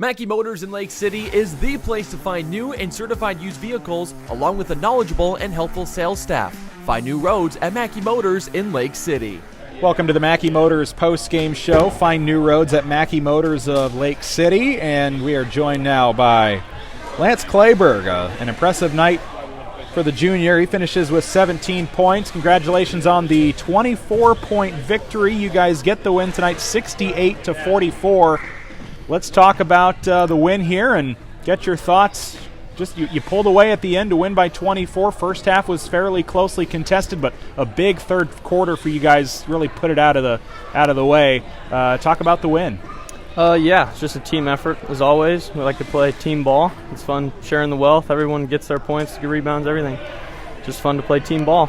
Mackey Motors in Lake City is the place to find new and certified used vehicles, along with a knowledgeable and helpful sales staff. Find new roads at Mackey Motors in Lake City. Welcome to the Mackey Motors post-game show. Find new roads at Mackey Motors of Lake City, and we are joined now by Lance Clayburg. An impressive night for the junior. He finishes with 17 points. Congratulations on the 24-point victory. You guys get the win tonight, 68-44. Let's talk about the win here and get your thoughts. Just you pulled away at the end to win by 24. First half was fairly closely contested, but a big third quarter for you guys. Really put it out of the way. Talk about the win. Yeah, it's just a team effort as always. We like to play team ball. It's fun sharing the wealth. Everyone gets their points, get rebounds, everything. Just fun to play team ball.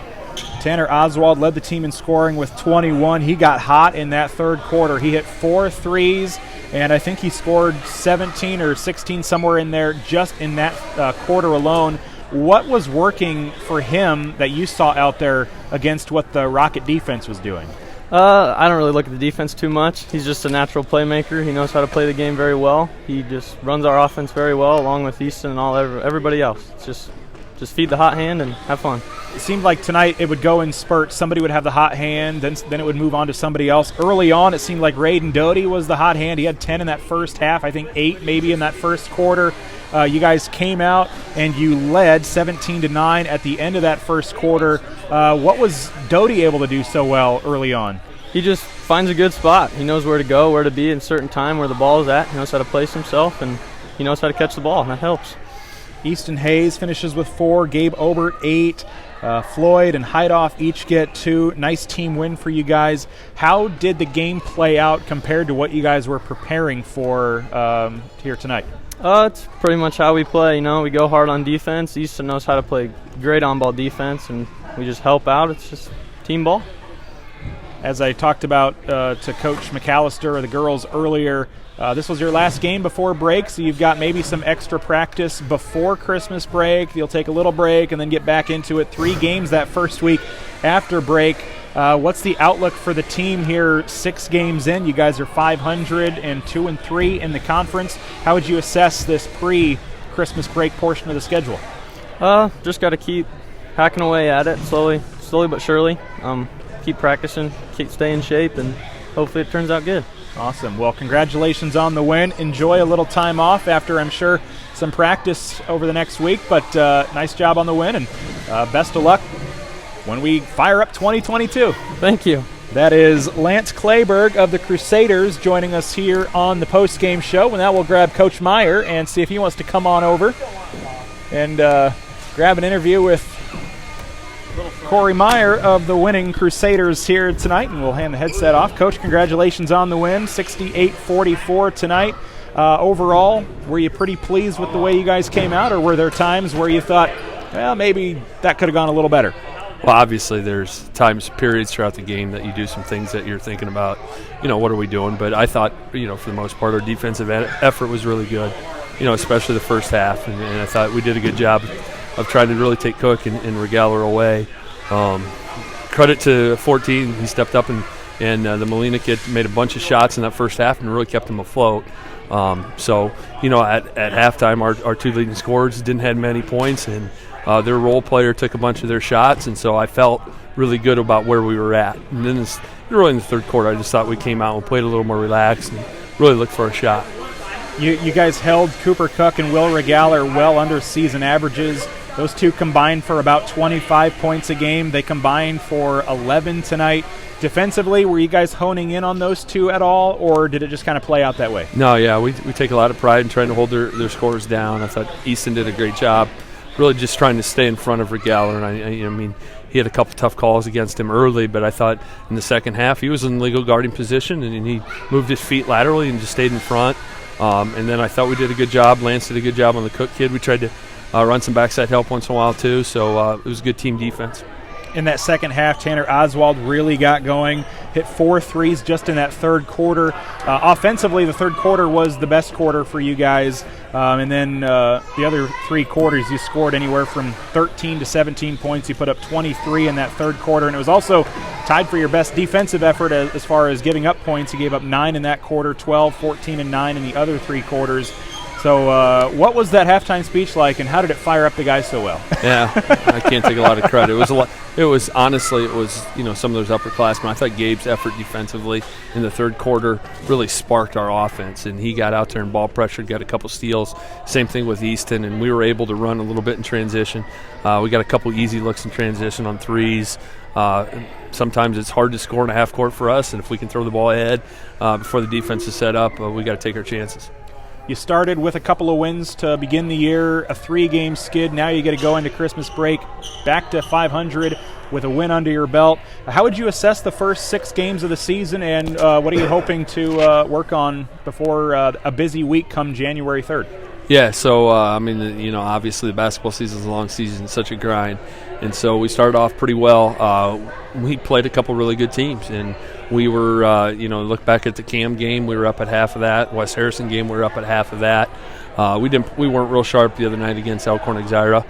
Tanner Oswald led the team in scoring with 21. He got hot in that third quarter. He hit 4 threes, and I think he scored 17 or 16 somewhere in there just in that quarter alone. What was working for him that you saw out there against what the Rocket defense was doing? I don't really look at the defense too much. He's just a natural playmaker. He knows how to play the game very well. He just runs our offense very well, along with Easton and everybody else. It's just feed the hot hand and have fun. It seemed like tonight it would go in spurts. Somebody would have the hot hand, then it would move on to somebody else. Early on, it seemed like Raiden Doty was the hot hand. He had 10 in that first half, I think 8 maybe in that first quarter. You guys came out and you led 17-9 at the end of that first quarter. What was Doty able to do so well early on? He just finds a good spot. He knows where to go, where to be at a certain time, where the ball is at. He knows how to place himself, and he knows how to catch the ball, and that helps. Easton Hayes finishes with 4, Gabe Obert 8, Floyd and Heidoff each get 2. Nice team win for you guys. How did the game play out compared to what you guys were preparing for here tonight? It's pretty much how we play. We go hard on defense. Easton knows how to play great on-ball defense, and we just help out. It's just team ball. As I talked about to Coach McAllister or the girls earlier, this was your last game before break, so you've got maybe some extra practice before Christmas break. You'll take a little break and then get back into it. 3 games that first week after break. What's the outlook for the team here 6 games in? You guys are 500 and 2-3 in the conference. How would you assess this pre-Christmas break portion of the schedule? Just got to keep hacking away at it slowly but surely. Keep practicing, keep staying in shape, and hopefully it turns out good. Awesome. Well, congratulations on the win. Enjoy a little time off after, I'm sure, some practice over the next week, but nice job on the win, and best of luck when we fire up 2022. Thank you. That is Lance Clayburg of the Crusaders joining us here on the post-game show. And now we'll grab Coach Meyer and see if he wants to come on over and grab an interview with Cory Meyer of the winning Crusaders here tonight, and we'll hand the headset off. Coach, congratulations on the win, 68-44 tonight. Overall, were you pretty pleased with the way you guys came out, or were there times where you thought, well, maybe that could have gone a little better? Well, obviously there's periods throughout the game that you do some things that you're thinking about, what are we doing? But I thought, for the most part, our defensive effort was really good, especially the first half, and I thought we did a good job of trying to really take Cook and Regaler away. Credit to 14. He stepped up and the Molina kid made a bunch of shots in that first half and really kept him afloat. So, at halftime, our 2 leading scorers didn't have many points, and their role player took a bunch of their shots, and so I felt really good about where we were at. And then really in the third quarter, I just thought we came out and played a little more relaxed and really looked for a shot. You guys held Cooper Cook and Will Regaler well under season averages. Those 2 combined for about 25 points a game. They combined for 11 tonight. Defensively, were you guys honing in on those 2 at all, or did it just kind of play out that way? No, yeah, we take a lot of pride in trying to hold their scores down. I thought Easton did a great job, really just trying to stay in front of Regaler. And he had a couple tough calls against him early, but I thought in the second half he was in legal guarding position, and he moved his feet laterally and just stayed in front. And then I thought we did a good job. Lance did a good job on the Cook kid. We tried to run some backside help once in a while too, so it was a good team defense. in that second half. Tanner Oswald really got going, hit 4 threes just in that third quarter. Offensively, the third quarter was the best quarter for you guys. And then the other 3 quarters, you scored anywhere from 13 to 17 points. You put up 23 in that third quarter, and it was also tied for your best defensive effort as far as giving up points. You gave up 9 in that quarter, 12, 14, and 9 in the other 3 quarters. So what was that halftime speech like, and how did it fire up the guys so well? Yeah, I can't take a lot of credit. It was honestly, some of those upperclassmen. I thought Gabe's effort defensively in the third quarter really sparked our offense, and he got out there and ball pressured, got a couple steals. Same thing with Easton, and we were able to run a little bit in transition. We got a couple easy looks in transition on threes. Sometimes it's hard to score in a half court for us, and if we can throw the ball ahead before the defense is set up, we got to take our chances. You started with a couple of wins to begin the year, a 3-game skid. Now you get to go into Christmas break back to 500 with a win under your belt. How would you assess the first 6 games of the season, and what are you hoping to work on before a busy week come January 3rd? Yeah, so, obviously the basketball season is a long season, it's such a grind. And so we started off pretty well. We played a couple really good teams, and we were, look back at the Cam game, we were up at half of that. West Harrison game, we were up at half of that. We weren't real sharp the other night against Elkhorn Exira.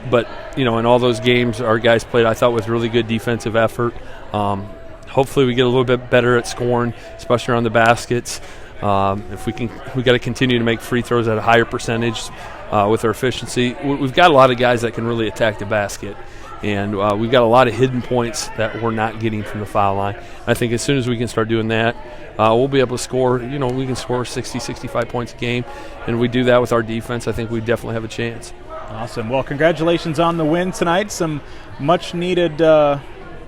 But, in all those games, our guys played, I thought, with really good defensive effort. Hopefully we get a little bit better at scoring, especially around the baskets. If we got to continue to make free throws at a higher percentage with our efficiency. We've got a lot of guys that can really attack the basket, and we've got a lot of hidden points that we're not getting from the foul line. I think as soon as we can start doing that, we'll be able to score. We can score 60, 65 points a game, and we do that with our defense. I think we definitely have a chance. Awesome. Well, congratulations on the win tonight. Some much-needed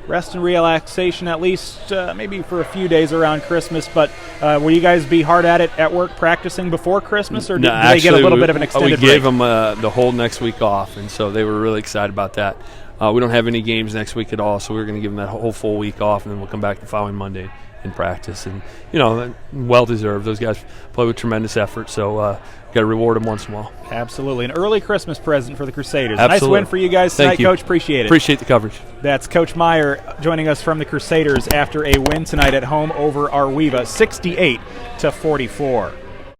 rest and relaxation, at least maybe for a few days around Christmas. But will you guys be hard at it at work practicing before Christmas, or do they get a little bit of an extended break? We gave them the whole next week off, and so they were really excited about that. We don't have any games next week at all, so we're going to give them that whole full week off, and then we'll come back the following Monday in practice. And, well-deserved. Those guys play with tremendous effort, so got to reward them once in a while. Absolutely. An early Christmas present for the Crusaders. Absolutely. Nice win for you guys tonight, Coach. Appreciate it. Appreciate the coverage. That's Coach Meyer joining us from the Crusaders after a win tonight at home over Arweva, 68-44.